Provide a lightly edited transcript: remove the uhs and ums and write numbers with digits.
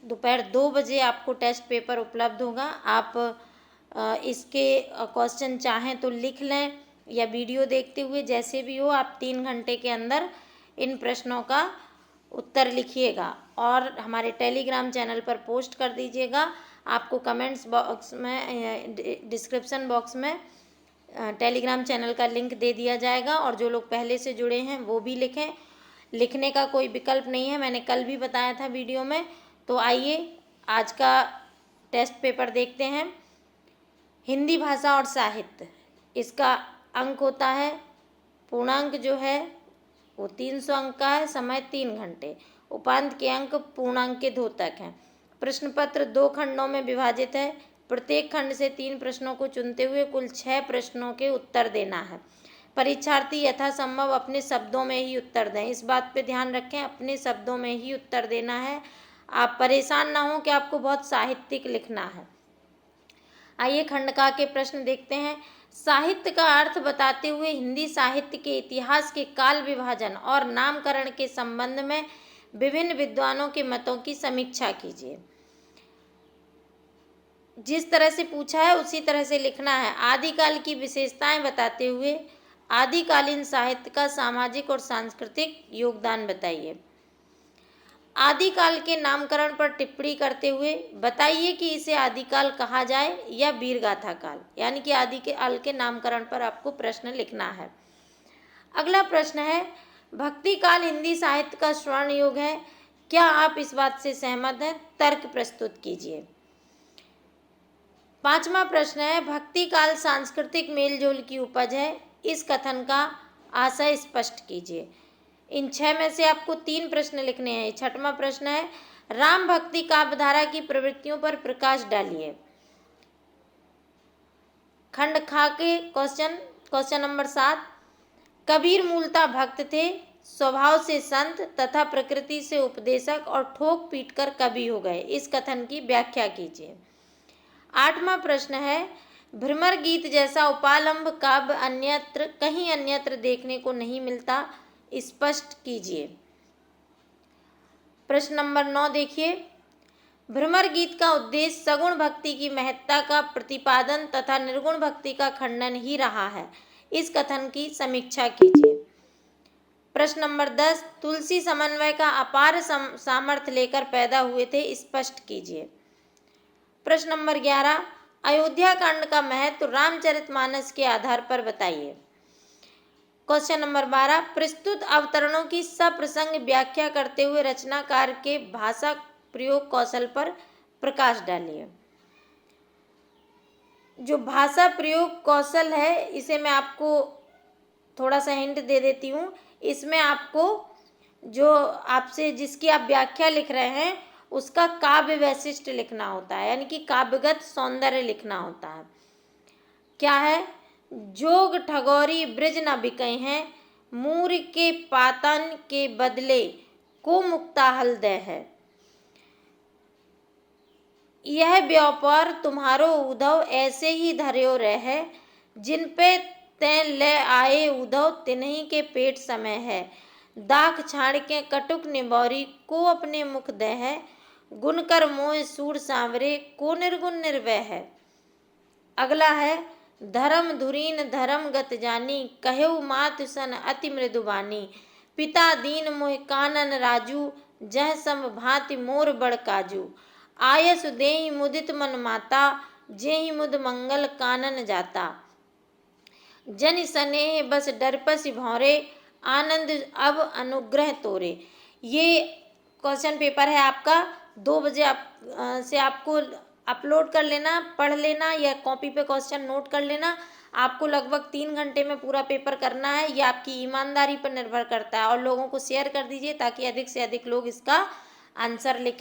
दोपहर 2 बजे आपको टेस्ट पेपर उपलब्ध होगा। आप इसके क्वेश्चन चाहें तो लिख लें या वीडियो देखते हुए, जैसे भी हो आप 3 घंटे के अंदर इन प्रश्नों का उत्तर लिखिएगा और हमारे टेलीग्राम चैनल पर पोस्ट कर दीजिएगा। आपको कमेंट्स बॉक्स में डिस्क्रिप्शन बॉक्स में टेलीग्राम चैनल का लिंक दे दिया जाएगा और जो लोग पहले से जुड़े हैं वो भी लिखें। लिखने का कोई विकल्प नहीं है, मैंने कल भी बताया था वीडियो में। तो आइए आज का टेस्ट पेपर देखते हैं। हिंदी भाषा और साहित्य, इसका अंक होता है, पूर्णांक जो है वो 300 अंक का है, समय 3 घंटे। उपांत के अंक पूर्णांक के द्योतक हैं। प्रश्न पत्र 2 खंडों में विभाजित है। प्रत्येक खंड से 3 प्रश्नों को चुनते हुए कुल 6 प्रश्नों के उत्तर देना है। परीक्षार्थी यथासंभव अपने शब्दों में ही उत्तर दें। इस बात पे ध्यान रखें, अपने शब्दों में ही उत्तर देना है। आप परेशान ना हो कि आपको बहुत साहित्यिक लिखना है। आइए खंड का के प्रश्न देखते हैं। साहित्य का अर्थ बताते हुए हिंदी साहित्य के इतिहास के काल विभाजन और नामकरण के संबंध में विभिन्न विद्वानों के मतों की समीक्षा कीजिए। जिस तरह से पूछा है उसी तरह से लिखना है। आदिकाल की विशेषताएं बताते हुए आदिकालीन साहित्य का सामाजिक और सांस्कृतिक योगदान बताइए। आदिकाल के नामकरण पर टिप्पणी करते हुए बताइए कि इसे आदिकाल कहा जाए या वीरगाथा काल, यानी कि आदिकाल के नामकरण पर आपको प्रश्न लिखना है। अगला प्रश्न है, भक्ति काल हिंदी साहित्य का स्वर्ण युग है, क्या आप इस बात से सहमत हैं? तर्क प्रस्तुत कीजिए। 5वां प्रश्न है, भक्ति काल सांस्कृतिक मेलजोल की उपज है, इस कथन का आशय स्पष्ट कीजिए। इन 6 में से आपको 3 प्रश्न लिखने हैं। 6वां प्रश्न है, राम भक्ति काव्यधारा की प्रवृत्तियों पर प्रकाश डालिए। खंड खा के क्वेश्चन नंबर 7, कबीर मूलतः भक्त थे, स्वभाव से संत तथा प्रकृति से उपदेशक और ठोक पीट कर कवि हो गए, इस कथन की व्याख्या कीजिए। 8वां प्रश्न है, भ्रमर गीत जैसा उपालंब काव्य कहीं अन्यत्र देखने को नहीं मिलता, स्पष्ट कीजिए। प्रश्न नंबर 9 देखिए, भ्रमर गीत का उद्देश्य सगुण भक्ति की महत्ता का प्रतिपादन तथा निर्गुण भक्ति का खंडन ही रहा है, इस कथन की समीक्षा कीजिए। प्रश्न नंबर 10, तुलसी समन्वय का अपार सामर्थ्य लेकर पैदा हुए थे, स्पष्ट कीजिए। प्रश्न नंबर 11, अयोध्या कांड का महत्व रामचरितमानस के आधार पर बताइए। क्वेश्चन नंबर 12, प्रस्तुत अवतरणों की सप्रसंग व्याख्या करते हुए रचनाकार के भाषा प्रयोग कौशल पर प्रकाश डालिए। जो भाषा प्रयोग कौशल है, इसे मैं आपको थोड़ा सा हिंट दे देती हूँ। इसमें आपको जो आपसे जिसकी आप व्याख्या लिख रहे हैं उसका काव्य वैशिष्ट लिखना होता है, यानी कि काव्यगत सौंदर्य लिखना होता है। क्या है, जोग ठगोरी ब्रज न बिकै हैं, मूर के पातन के बदले को मुक्ता हलदय है। यह व्यापार तुम्हारो उधव ऐसे ही धर्यो रहे, जिन पे तैं ले आए उधव तिन्हीं के पेट समय है। दाख छाड़ के कटुक निबौरी को अपने मुख दे है, गुण कर मोह सूर सांवरे को निर्गुण निर्वय है। अगला है, धर्म धुरीन धर्म गत जानी, कहेउ मात सन अति मृदुबानी। पिता दीन मोह कानन राजू, जह सम भांति मोर बड़ काजू। आयस देहि मुदित मन माता, जेहि मुद मंगल कानन जाता। जन स्नेह बस डरपसि भौरे, आनंद अब अनुग्रह तोरे। ये क्वेश्चन पेपर है आपका, 2 बजे से आपको अपलोड कर लेना, पढ़ लेना या कॉपी पे क्वेश्चन नोट कर लेना। आपको लगभग 3 घंटे में पूरा पेपर करना है, ये आपकी ईमानदारी पर निर्भर करता है। और लोगों को शेयर कर दीजिए ताकि अधिक से अधिक लोग इसका आंसर लिखें।